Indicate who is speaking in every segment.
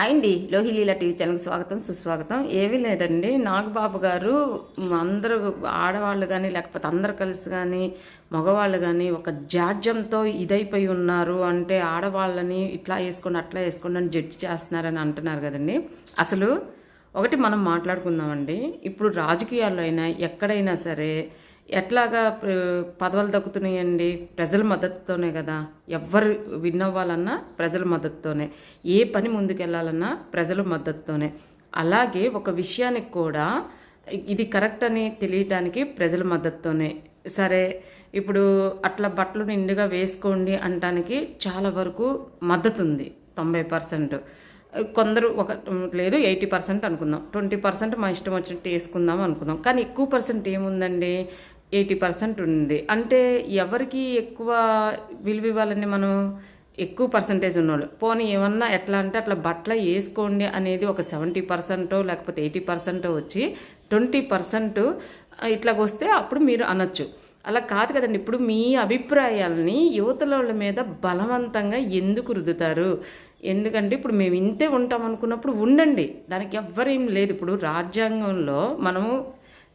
Speaker 1: అండి లోహిలీల టీవీ ఛానల్కి స్వాగతం సుస్వాగతం. ఏమీ లేదండి, నాగబాబు గారు అందరూ ఆడవాళ్ళు కానీ లేకపోతే అందరు కలిసి కానీ మగవాళ్ళు కానీ ఒక జాడ్యంతో ఇదైపోయి ఉన్నారు అంటే ఆడవాళ్ళని ఇట్లా వేసుకోండి అట్లా వేసుకోండి అని జడ్జి చేస్తున్నారని అంటున్నారు కదండి. అసలు ఒకటి మనం మాట్లాడుకుందామండి. ఇప్పుడు రాజకీయాల్లో అయినా ఎక్కడైనా సరే ఎట్లాగా పదవులు దక్కుతున్నాయండి? ప్రజల మద్దతుతోనే కదా. ఎవరు విన్ అవ్వాలన్నా ప్రజల మద్దతుతోనే, ఏ పని ముందుకెళ్ళాలన్నా ప్రజల మద్దతుతోనే. అలాగే ఒక విషయానికి కూడా ఇది కరెక్ట్ అని తెలియటానికి ప్రజల మద్దతుతోనే. సరే, ఇప్పుడు అట్లా బట్టలు నిండుగా వేసుకోండి అనటానికి చాలా వరకు మద్దతు ఉంది, 90%. కొందరు ఒక లేదు 80% అనుకుందాం, 20% మా ఇష్టం వచ్చినట్టు వేసుకుందాం అనుకుందాం. కానీ ఎక్కువ పర్సెంట్ ఏముందండి, 80% ఉంది. అంటే ఎవరికి ఎక్కువ విలువ ఇవ్వాలని మనం? ఎక్కువ పర్సంటేజ్ ఉన్నోళ్ళు. పోనీ ఏమన్నా ఎట్లా అంటే అట్లా బట్టలు వేసుకోండి అనేది ఒక 70% లేకపోతే 80% వచ్చి 20% ఇట్లాగొస్తే అప్పుడు మీరు అనొచ్చు. అలా కాదు కదండి. ఇప్పుడు మీ అభిప్రాయాలని యువతల మీద బలవంతంగా ఎందుకు రుద్దుతారు? ఎందుకంటే ఇప్పుడు మేము ఇంతే ఉంటాం అనుకున్నప్పుడు ఉండండి, దానికి ఎవ్వరేం లేదు. ఇప్పుడు రాజ్యాంగంలో మనము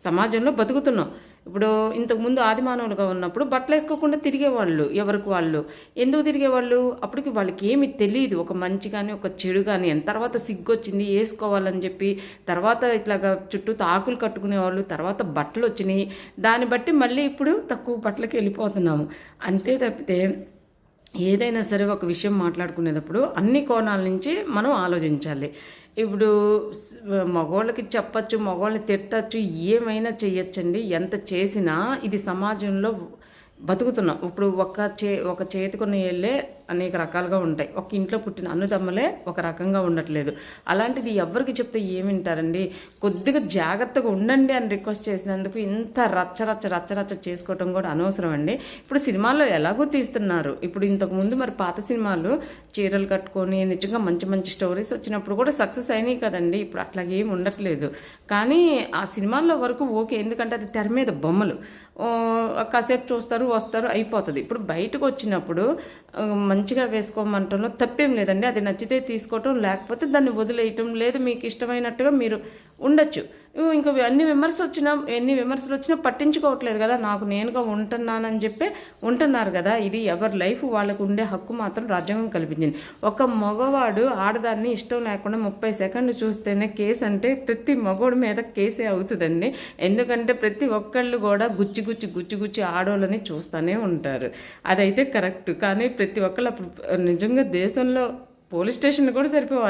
Speaker 1: సమాజంలో బతుకుతున్నాం. ఇప్పుడు ఇంతకుముందు ఆదిమానవులుగా ఉన్నప్పుడు బట్టలు వేసుకోకుండా తిరిగేవాళ్ళు, ఎవరికి వాళ్ళు. ఎందుకు తిరిగేవాళ్ళు? అప్పటికి వాళ్ళకి ఏమి తెలియదు, ఒక మంచి కానీ ఒక చెడు కానీ అని. తర్వాత సిగ్గొచ్చింది వేసుకోవాలని చెప్పి, తర్వాత ఇట్లాగా చుట్టూ ఆకులు కట్టుకునేవాళ్ళు, తర్వాత బట్టలు వచ్చినాయి. దాన్ని బట్టి మళ్ళీ ఇప్పుడు తక్కువ బట్టలకి వెళ్ళిపోతున్నాము. అంతే తప్పితే ఏదైనా సరే ఒక విషయం మాట్లాడుకునేటప్పుడు అన్ని కోణాల నుంచి మనం ఆలోచించాలి. ఇప్పుడు మగవాళ్ళకి చెప్పచ్చు, మగవాళ్ళని తిట్టచ్చు, ఏమైనా చెయ్యొచ్చండి. ఎంత చేసినా ఇది సమాజంలో బతుకుతున్నాం. ఇప్పుడు ఒక చేతికున్న ఏళ్ళే అనేక రకాలుగా ఉంటాయి. ఒక ఇంట్లో పుట్టిన అన్నదమ్మలే ఒక రకంగా ఉండట్లేదు. అలాంటిది ఎవరికి చెప్తే ఏమింటారండి? కొద్దిగా జాగ్రత్తగా ఉండండి అని రిక్వెస్ట్ చేసినందుకు ఇంత రచ్చ చేసుకోవటం కూడా అనవసరం అండి. ఇప్పుడు సినిమాల్లో ఎలాగో తీస్తున్నారు. ఇప్పుడు ఇంతకుముందు మరి పాత సినిమాలు చీరలు కట్టుకొని నిజంగా మంచి మంచి స్టోరీస్ వచ్చినప్పుడు కూడా సక్సెస్ అయినాయి కదండి. ఇప్పుడు అట్లాగే ఏమి ఉండట్లేదు. కానీ ఆ సినిమాల్లో వరకు ఓకే, ఎందుకంటే అది తెర మీద బొమ్మలు, కాసేపు చూస్తారు వస్తారు అయిపోతుంది. ఇప్పుడు బయటకు వచ్చినప్పుడు మంచిగా వేసుకోమంటంలో తప్పేం లేదండి. అది నచ్చితే తీసుకోవటం, లేకపోతే దాన్ని వదిలేయటం, లేదు మీకు ఇష్టమైనట్టుగా మీరు ఉండొచ్చు. ఇంకా ఎన్ని విమర్శలు వచ్చినా పట్టించుకోవట్లేదు కదా. నాకు నేనుగా ఉంటున్నానని చెప్పి ఉంటున్నారు కదా. ఇది ఎవరి లైఫ్ వాళ్ళకు ఉండే హక్కు మాత్రం రాజ్యాంగం కల్పించింది. ఒక మగవాడు ఆడదాన్ని ఇష్టం లేకుండా 30 సెకండ్లు చూస్తేనే కేసు అంటే ప్రతి మగవాడి మీద కేసే అవుతుందండి. ఎందుకంటే ప్రతి ఒక్కళ్ళు కూడా గుచ్చి ఆడవాళ్ళని చూస్తూనే ఉంటారు. అదైతే కరెక్ట్. కానీ ప్రతి ఒక్కళ్ళు అప్పుడు నిజంగా దేశంలో పోలీస్ స్టేషన్ కూడా సరిపోవాలి.